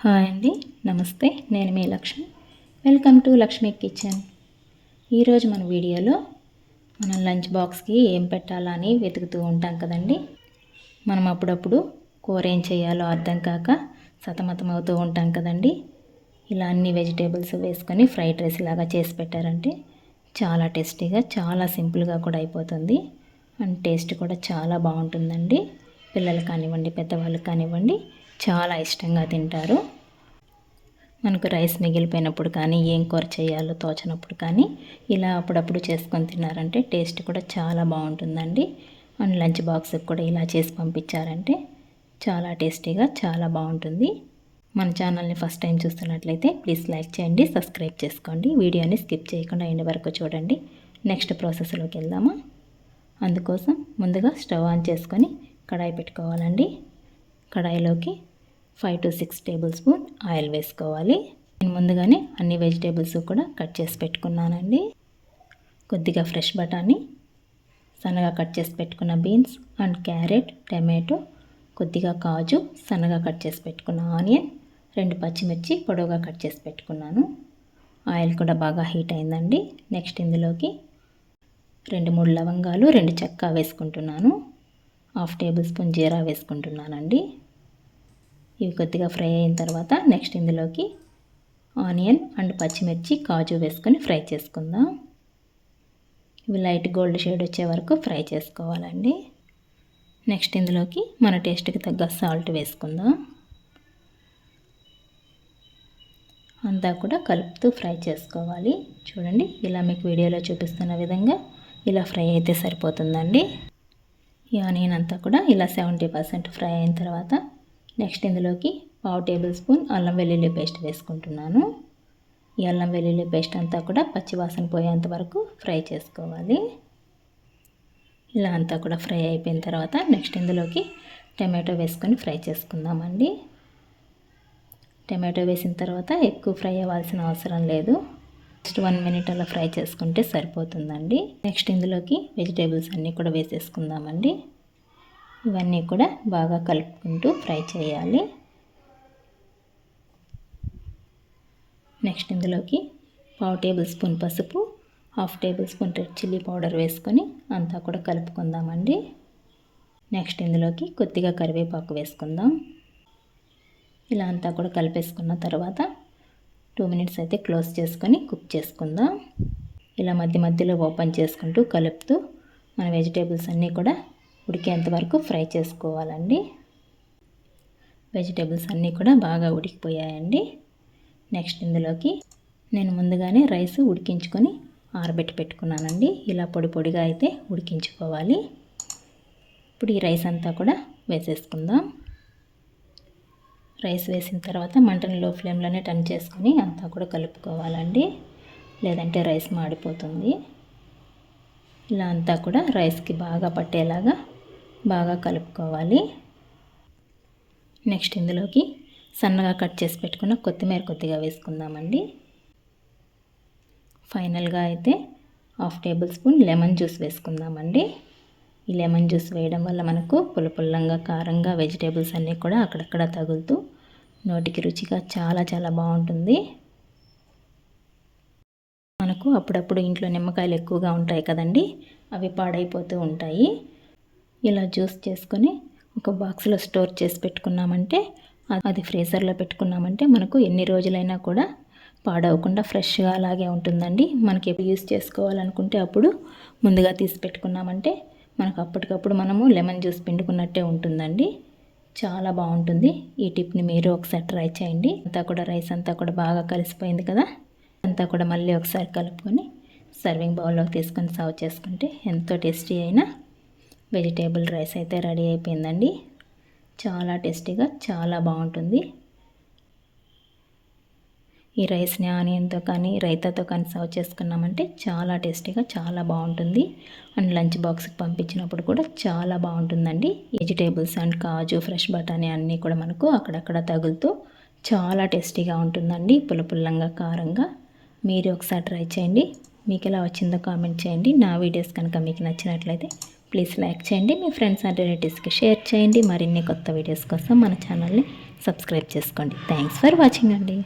Hi అండి, నమస్తే. నేను మీ Lakshmi. Welcome to Lakshmi Kitchen. ఈరోజు మన వీడియోలో మనం లంచ్ బాక్స్కి ఏం పెట్టాలా అని వెతుకుతూ ఉంటాం కదండి. మనం అప్పుడప్పుడు కూర ఏం చేయాలో అర్థం కాక సతమతం అవుతూ ఉంటాం కదండి. ఇలా అన్ని వెజిటేబుల్స్ వేసుకొని ఫ్రైడ్ రైస్ లాగా చేసి పెట్టారంటే చాలా టేస్టీగా, చాలా సింపుల్గా కూడా అయిపోతుంది. అండ్ టేస్ట్ కూడా చాలా బాగుంటుందండి. పిల్లలు కానివ్వండి, పెద్దవాళ్ళకి కానివ్వండి, చాలా ఇష్టంగా తింటారు. మనకు రైస్ మిగిలిపోయినప్పుడు కానీ, ఏం కూర చేయాలో తోచనప్పుడు కానీ ఇలా అప్పుడప్పుడు చేసుకొని తిన్నారంటే టేస్ట్ కూడా చాలా బాగుంటుందండి. అండ్ లంచ్ బాక్స్కి కూడా ఇలా చేసి పంపించారంటే చాలా టేస్టీగా, చాలా బాగుంటుంది. మన ఛానల్ని ఫస్ట్ టైం చూస్తున్నట్లయితే ప్లీజ్ లైక్ చేయండి, సబ్స్క్రైబ్ చేసుకోండి. వీడియోని స్కిప్ చేయకుండా ఎండ్ వరకు చూడండి. నెక్స్ట్ ప్రాసెస్లోకి వెళ్దామా. అందుకోసం ముందుగా స్టవ్ ఆన్ చేసుకొని కడాయి పెట్టుకోవాలండి. కడాయిలోకి 5 to 6 టేబుల్ స్పూన్ ఆయిల్ వేసుకోవాలి. నేను ముందుగానే అన్ని వెజిటేబుల్స్ కూడా కట్ చేసి పెట్టుకున్నానండి. కొద్దిగా ఫ్రెష్ బఠానీ, సన్నగా కట్ చేసి పెట్టుకున్న బీన్స్ అండ్ క్యారెట్, టమాటో, కొద్దిగా కాజు, సన్నగా కట్ చేసి పెట్టుకున్న ఆనియన్, 2 పచ్చిమిర్చి పొడవుగా కట్ చేసి పెట్టుకున్నాను. ఆయిల్ కూడా బాగా హీట్ అయిందండి. నెక్స్ట్ ఇందులోకి 2-3 లవంగాలు, 2 చెక్క వేసుకుంటున్నాను. 1/2 టేబుల్ స్పూన్ జీరా వేసుకుంటున్నానండి. ఇవి కొద్దిగా ఫ్రై అయిన తర్వాత నెక్స్ట్ ఇందులోకి ఆనియన్ అండ్ పచ్చిమిర్చి, కాజు వేసుకొని ఫ్రై చేసుకుందాం. ఇవి లైట్ గోల్డ్ షేడ్ వచ్చే వరకు ఫ్రై చేసుకోవాలండి. నెక్స్ట్ ఇందులోకి మన టేస్ట్కి తగ్గ సాల్ట్ వేసుకుందాం. అంతా కూడా కలుపుతూ ఫ్రై చేసుకోవాలి. చూడండి, ఇలా మీకు వీడియోలో చూపిస్తున్న విధంగా ఇలా ఫ్రై అయితే సరిపోతుందండి. ఈ ఆనియన్ అంతా కూడా ఇలా 70% ఫ్రై అయిన తర్వాత నెక్స్ట్ ఇందులోకి 1/2 టేబుల్ స్పూన్ అల్లం వెల్లుల్లి పేస్ట్ వేసుకుంటున్నాను. ఈ అల్లం వెల్లుల్లి పేస్ట్ అంతా కూడా పచ్చివాసన పోయేంత వరకు ఫ్రై చేసుకోవాలి. ఇలా అంతా కూడా ఫ్రై అయిపోయిన తర్వాత నెక్స్ట్ ఇందులోకి టమాటో వేసుకొని ఫ్రై చేసుకుందామండి. టమాటో వేసిన తర్వాత ఎక్కువ ఫ్రై అవ్వాల్సిన అవసరం లేదు. జస్ట్ 1 minute అలా ఫ్రై చేసుకుంటే సరిపోతుందండి. నెక్స్ట్ ఇందులోకి వెజిటేబుల్స్ అన్నీ కూడా వేసేసుకుందామండి. ఇవన్నీ కూడా బాగా కలుపుకుంటూ ఫ్రై చేయాలి. నెక్స్ట్ ఇందులోకి 1/2 టేబుల్ స్పూన్ పసుపు, 1/2 table spoon red chilli powder వేసుకొని అంతా కూడా కలుపుకుందామండి. నెక్స్ట్ ఇందులోకి కొద్దిగా కరివేపాకు వేసుకుందాం. ఇలా అంతా కూడా కలిపేసుకున్న తర్వాత 2 minutes అయితే క్లోజ్ చేసుకొని కుక్ చేసుకుందాం. ఇలా మధ్య మధ్యలో ఓపెన్ చేసుకుంటూ కలుపుతూ మన వెజిటేబుల్స్ అన్నీ కూడా ఉడికేంత వరకు ఫ్రై చేసుకోవాలండి. వెజిటేబుల్స్ అన్నీ కూడా బాగా ఉడికిపోయాయండి. నెక్స్ట్ ఇందులోకి నేను ముందుగానే రైస్ ఉడికించుకొని ఆరబెట్టి పెట్టుకున్నానండి. ఇలా పొడి పొడిగా అయితే ఉడికించుకోవాలి. ఇప్పుడు ఈ రైస్ అంతా కూడా వేసేసుకుందాం. రైస్ వేసిన తర్వాత మంటను లో ఫ్లేమ్లోనే టర్న్ చేసుకొని అంతా కూడా కలుపుకోవాలండి, లేదంటే రైస్ మాడిపోతుంది. ఇలా అంతా కూడా రైస్కి బాగా పట్టేలాగా బాగా కలుపుకోవాలి. నెక్స్ట్ ఇందులోకి సన్నగా కట్ చేసి పెట్టుకున్న కొత్తిమీర కొద్దిగా వేసుకుందామండి. ఫైనల్గా అయితే 1/2 టేబుల్ స్పూన్ లెమన్ జ్యూస్ వేసుకుందామండి. ఈ లెమన్ జ్యూస్ వేయడం వల్ల మనకు పుల్లపుల్లంగా, కారంగా వెజిటేబుల్స్ అన్నీ కూడా అక్కడక్కడ తగులుతూ నోటికి రుచిగా చాలా చాలా బాగుంటుంది. మనకు అప్పుడప్పుడు ఇంట్లో నిమ్మకాయలు ఎక్కువగా ఉంటాయి కదండి, అవి పాడైపోతూ ఉంటాయి. ఇలా జ్యూస్ చేసుకొని ఒక బాక్స్లో స్టోర్ చేసి పెట్టుకున్నామంటే, అది ఫ్రీజర్లో పెట్టుకున్నామంటే మనకు ఎన్ని రోజులైనా కూడా పాడవకుండా ఫ్రెష్గా అలాగే ఉంటుందండి. మనకి ఎప్పుడు యూస్ చేసుకోవాలనుకుంటే అప్పుడు ముందుగా తీసి పెట్టుకున్నామంటే మనకు అప్పటికప్పుడు మనము లెమన్ జ్యూస్ పిండుకున్నట్టే ఉంటుందండి. చాలా బాగుంటుంది. ఈ టిప్ని మీరు ఒకసారి ట్రై చేయండి. అంతా కూడా రైస్ అంతా కూడా బాగా కలిసిపోయింది కదా. అంతా కూడా మళ్ళీ ఒకసారి కలుపుకొని సర్వింగ్ బౌల్లోకి తీసుకొని సర్వ్ చేసుకుంటే ఎంతో టేస్టీ అయిన వెజిటేబుల్ రైస్ అయితే రెడీ అయిపోయిందండి. చాలా టేస్టీగా, చాలా బాగుంటుంది. ఈ రైస్ని ఆనియన్తో కానీ రైతాతో కానీ సర్వ్ చేసుకున్నామంటే చాలా టేస్టీగా, చాలా బాగుంటుంది. అండ్ లంచ్ బాక్స్కి పంపించినప్పుడు కూడా చాలా బాగుంటుందండి. వెజిటేబుల్స్ అండ్ కాజు, ఫ్రెష్ బఠానీ అన్నీ కూడా మనకు అక్కడక్కడ తగులుతూ చాలా టేస్టీగా ఉంటుందండి. పుల్లపుల్లంగా, కారంగా. మీరు ఒకసారి ట్రై చేయండి. మీకు ఎలా వచ్చిందో కామెంట్ చేయండి. నా వీడియోస్ కనుక మీకు నచ్చినట్లయితే ప్లీజ్ లైక్ చేయండి. మీ ఫ్రెండ్స్ అండ్ రిలేటివ్స్కి షేర్ చేయండి. మరిన్ని కొత్త వీడియోస్ కోసం మన ఛానల్ని సబ్స్క్రైబ్ చేసుకోండి. థ్యాంక్స్ ఫర్ వాచింగ్ అండి.